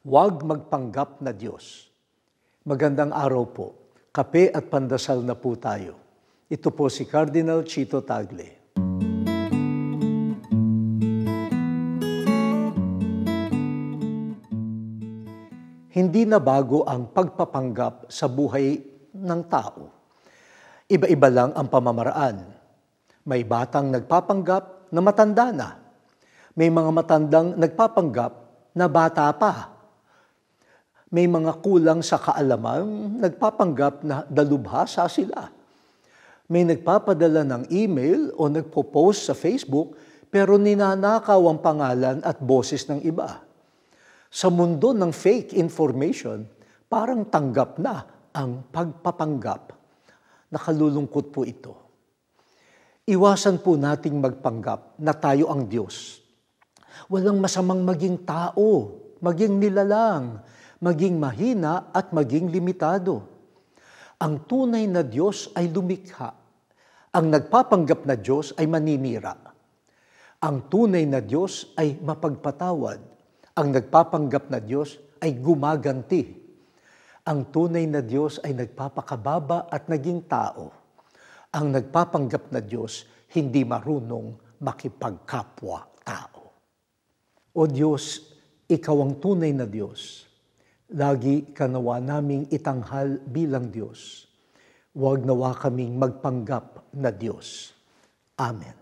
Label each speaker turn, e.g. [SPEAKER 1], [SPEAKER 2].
[SPEAKER 1] Huwag magpanggap na Diyos. Magandang araw po. Kape at pandasal na po tayo. Ito po si Cardinal Chito Tagle. Hindi na bago ang pagpapanggap sa buhay ng tao. Iba-iba lang ang pamamaraan. May batang nagpapanggap na matanda na. May mga matandang nagpapanggap na bata pa. May mga kulang sa kaalaman, nagpapanggap na dalubhasa sila. May nagpapadala ng email o nagpo-post sa Facebook pero ninanakaw ang pangalan at boses ng iba. Sa mundo ng fake information, parang tanggap na ang pagpapanggap. Nakalulungkot po ito. Iwasan po nating magpanggap na tayo ang Diyos. Walang masamang maging tao, maging nilalang, maging mahina at maging limitado. Ang tunay na Diyos ay lumikha. Ang nagpapanggap na Diyos ay maninira. Ang tunay na Diyos ay mapagpatawad. Ang nagpapanggap na Diyos ay gumaganti. Ang tunay na Diyos ay nagpapakababa at naging tao. Ang nagpapanggap na Diyos hindi marunong makipagkapwa-tao. O Diyos, Ikaw ang tunay na Diyos. Lagi ka nawa naming itanghal bilang Diyos. Huwag nawa kaming magpanggap na Diyos. Amen.